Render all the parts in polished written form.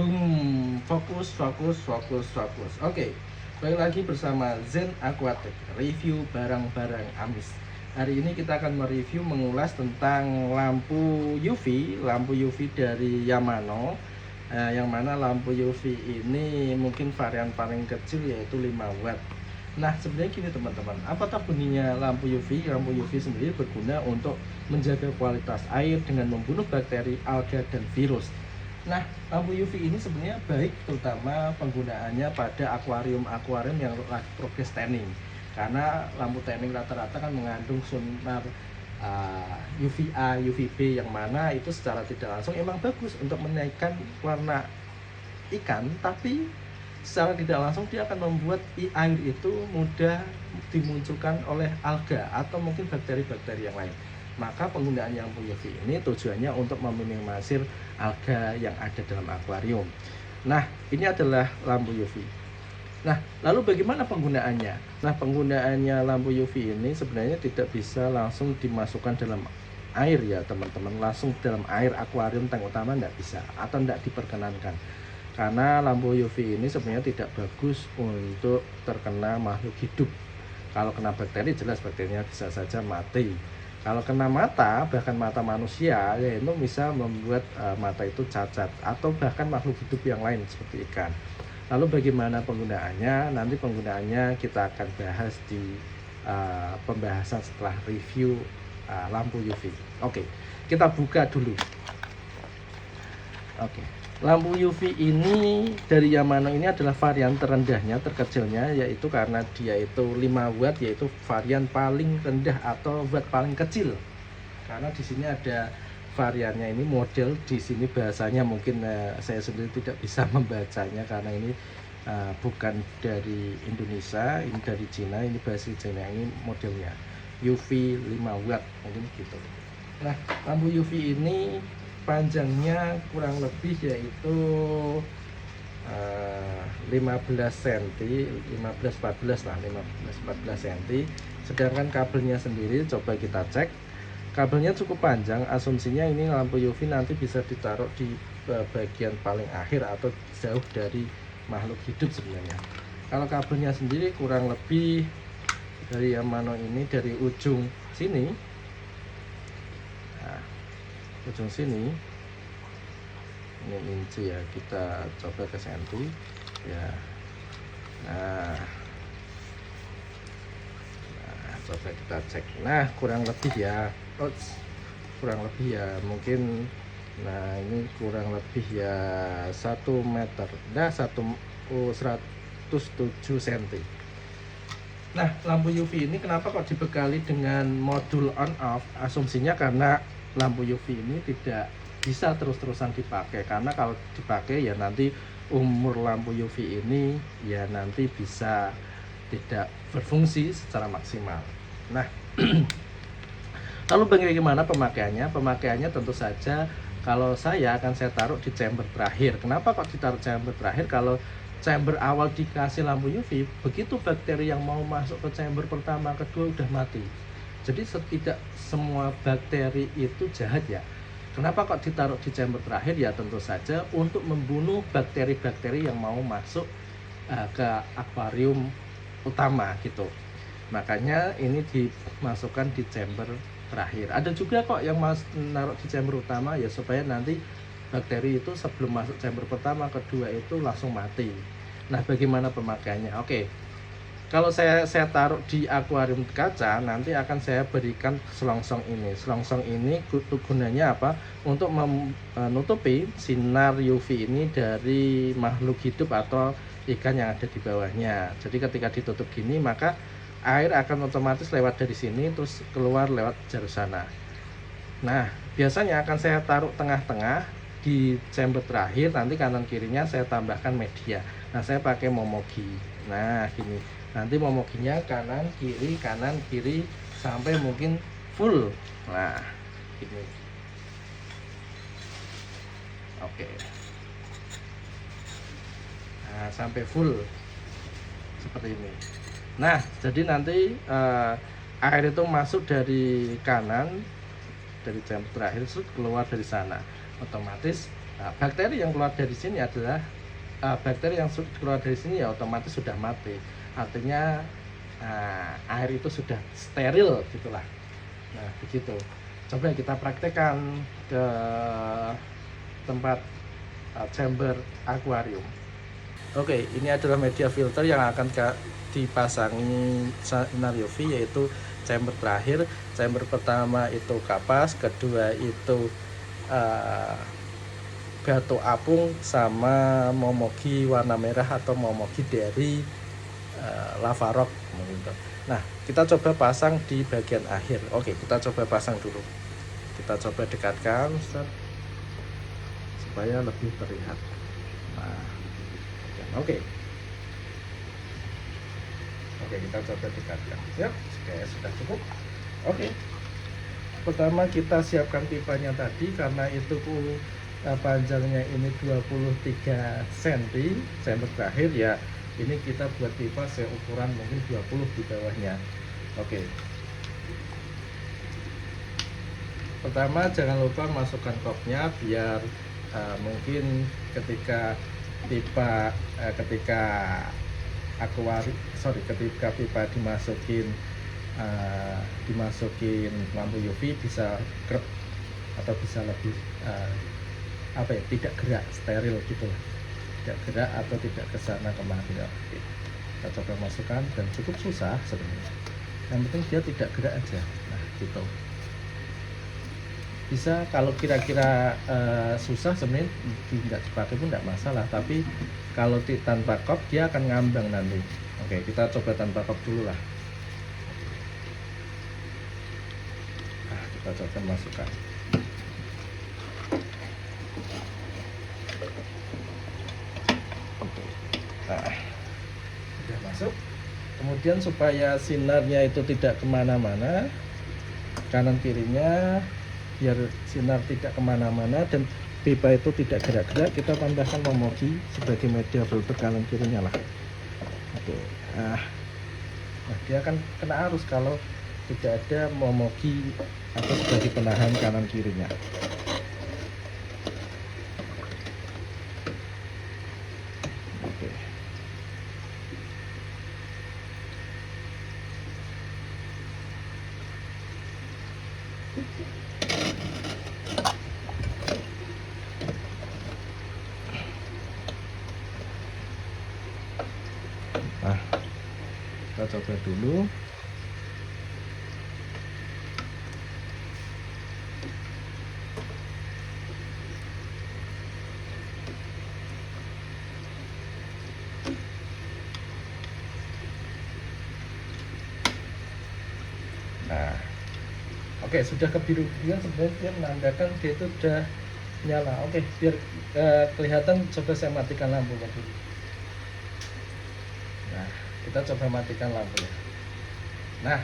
Boom, fokus, fokus, fokus, fokus. Oke, balik lagi bersama Zen Aquatic, review barang-barang amis. Hari ini kita akan mereview mengulas tentang lampu UV dari Yamano. Yang mana lampu UV ini mungkin varian paling kecil yaitu 5 watt. Nah, sebenarnya gini teman-teman, apakah bunyinya lampu UV? Lampu UV sendiri berguna untuk menjaga kualitas air dengan membunuh bakteri, alga, dan virus. Nah, lampu UV ini sebenarnya baik terutama penggunaannya pada akuarium-akuarium yang lagi progres tanning. Karena lampu tanning rata-rata kan mengandung sinar UVA, UVB yang mana itu secara tidak langsung emang bagus untuk menaikkan warna ikan, tapi secara tidak langsung dia akan membuat air itu mudah dimunculkan oleh alga atau mungkin bakteri-bakteri yang lain. Maka penggunaan lampu UV ini tujuannya untuk meminimalisir alga yang ada dalam akuarium. Nah, ini adalah lampu UV. Nah, lalu bagaimana penggunaannya? Nah, penggunaannya lampu UV ini sebenarnya tidak bisa langsung dimasukkan dalam air ya teman-teman. Langsung dalam air akuarium tank utama tidak bisa atau tidak diperkenankan. Karena lampu UV ini sebenarnya tidak bagus untuk terkena makhluk hidup. Kalau kena bakteri jelas bakterinya bisa saja mati. Kalau kena mata, bahkan mata manusia, ya itu bisa membuat mata itu cacat atau bahkan makhluk hidup yang lain seperti ikan. Lalu bagaimana penggunaannya? Nanti penggunaannya kita akan bahas di pembahasan setelah review lampu UV. Oke, kita buka dulu. Oke, lampu UV ini dari Yamano ini adalah varian terendahnya, terkecilnya, yaitu karena dia itu 5 watt, yaitu varian paling rendah atau watt paling kecil. Karena di sini ada variannya, ini model di sini bahasanya mungkin saya sendiri tidak bisa membacanya karena ini bukan dari Indonesia, ini dari Cina, ini bahasa Cina, ini modelnya UV 5 watt mungkin gitu. Nah, lampu UV ini panjangnya kurang lebih yaitu 15 cm, 15-14 lah, 15-14 cm. Sedangkan kabelnya sendiri coba kita cek. Kabelnya cukup panjang, asumsinya ini lampu UV nanti bisa ditaruh di bagian paling akhir atau jauh dari makhluk hidup sebenarnya. Kalau kabelnya sendiri kurang lebih dari Yamano ini dari ujung sini, nah, ujung sini ini inci ya, kita coba ke senti ya. Nah, coba kita cek. Nah, kurang lebih ya, mungkin, nah ini kurang lebih ya 1 meter, nah 107 cm. Nah, lampu UV ini kenapa kok dibekali dengan modul on off? Asumsinya karena lampu UV ini tidak bisa terus-terusan dipakai, karena kalau dipakai ya nanti umur lampu UV ini ya nanti bisa tidak berfungsi secara maksimal. Nah, lalu bagaimana pemakaiannya? Pemakaiannya tentu saja kalau saya taruh di chamber terakhir. Kenapa kok ditaruh chamber terakhir? Kalau chamber awal dikasih lampu UV, begitu bakteri yang mau masuk ke chamber pertama, kedua udah mati. Jadi tidak semua bakteri itu jahat ya. Kenapa kok ditaruh di chamber terakhir? Ya tentu saja untuk membunuh bakteri-bakteri yang mau masuk ke akuarium utama gitu. Makanya ini dimasukkan di chamber terakhir. Ada juga kok yang naruh di chamber utama ya supaya nanti bakteri itu sebelum masuk chamber pertama, kedua itu langsung mati. Nah, bagaimana pemakaiannya? Oke. Kalau saya taruh di akuarium kaca, nanti akan saya berikan selongsong ini. Selongsong ini gunanya apa? Untuk menutupi sinar UV ini dari makhluk hidup atau ikan yang ada di bawahnya. Jadi ketika ditutup gini, maka air akan otomatis lewat dari sini terus keluar lewat jalur sana. Nah, biasanya akan saya taruh tengah-tengah di chamber terakhir, nanti kanan kirinya saya tambahkan media. Nah, saya pakai momogi. Nah, gini. Nanti momoginya kanan kiri sampai mungkin full. Nah, gini. Oke. Nah, sampai full seperti ini. Nah, jadi nanti air itu masuk dari kanan, dari chamber terakhir, keluar dari sana. Otomatis Nah, bakteri yang keluar dari sini adalah bakteri yang keluar dari sini ya otomatis sudah mati. Artinya air itu sudah steril gitulah. Nah begitu. Coba kita praktekkan ke tempat chamber akuarium. Oke, ini adalah media filter yang akan dipasangi sinar UV, yaitu chamber terakhir. Chamber pertama itu kapas, kedua itu batu apung sama momogi warna merah atau momogi dari lava rock. Nah, kita coba pasang di bagian akhir. Oke, kita coba pasang dulu. Kita coba dekatkan, Ustaz, supaya lebih terlihat. Nah, oke, kita coba dekatkan. Siap, kayak sudah cukup. Oke, pertama kita siapkan pipanya tadi, karena itu panjangnya ini 23 cm, chamber terakhir ya. Ini kita buat pipa seukuran mungkin 20 di bawahnya. Oke, pertama jangan lupa masukkan kopnya, biar mungkin ketika pipa ketika pipa dimasukin lampu UV bisa grep atau bisa lebih tidak gerak, steril gitu lah, tidak gerak atau tidak kesana kemari. Oke, kita coba masukkan, dan cukup susah sebenarnya, yang penting dia tidak gerak aja. Nah gitu, bisa. Kalau kira-kira susah sebenarnya tidak dipakai pun tidak masalah, tapi kalau tanpa kop dia akan ngambang nanti. Oke, kita coba tanpa kop dulu lah. Nah, kita coba masukkan. Nah, sudah masuk. Kemudian supaya sinarnya itu tidak kemana-mana, kanan kirinya, biar sinar tidak kemana-mana dan pipa itu tidak gerak-gerak, kita tambahkan momogi sebagai media filter kanan kirinya lah. Oke, nah dia akan kena arus kalau tidak ada momogi atau sebagai penahan kanan kirinya. Oke. Nah, kita coba dulu. Nah, oke, sudah kebiru-biruan sebenarnya, dia menandakan dia itu sudah nyala. Oke, biar kelihatan, coba saya matikan lampunya dulu. Nah, kita coba matikan lampunya. Nah,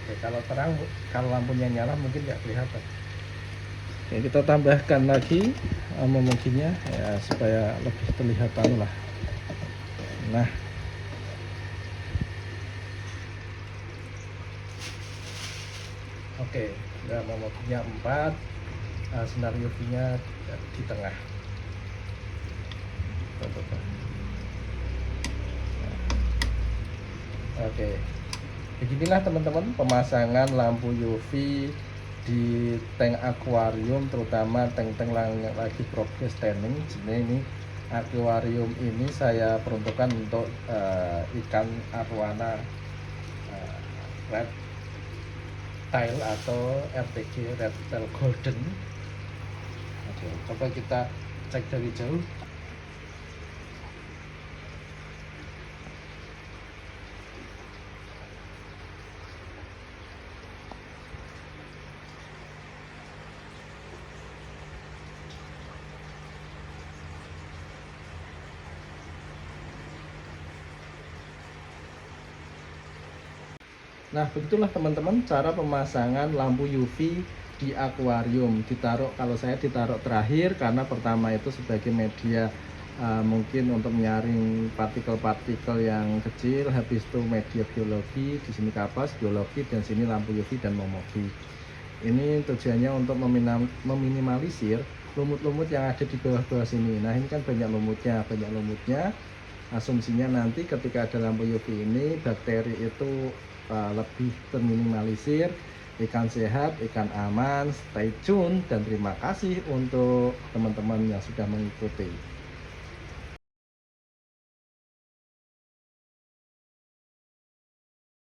oke, kalau terang, kalau lampunya nyala mungkin nggak kelihatan. Oke, kita tambahkan lagi momoginya ya, supaya lebih terlihat lah. Nah, oke, nah, momoginya 4, sinar UV-nya di tengah. Oke, beginilah teman-teman pemasangan lampu UV di tank akuarium, terutama tank-tank lagi progress tanning. Sebenarnya ini akuarium ini saya peruntukkan untuk ikan arwana red tail atau RTG, red tail golden. Oke, coba kita cek dari jauh. Nah, begitulah teman-teman cara pemasangan lampu UV di akuarium. Ditaruh, kalau saya ditaruh terakhir karena pertama itu sebagai media mungkin untuk menyaring partikel-partikel yang kecil, habis itu media biologi, di sini kapas biologi, dan sini lampu UV dan momogi. Ini tujuannya untuk meminimalisir lumut-lumut yang ada di bawah-bawah sini. Nah, ini kan banyak lumutnya. Asumsinya nanti ketika ada lampu UV ini, bakteri itu lebih terminimalisir, ikan sehat, ikan aman. Stay tune dan terima kasih untuk teman-teman yang sudah mengikuti.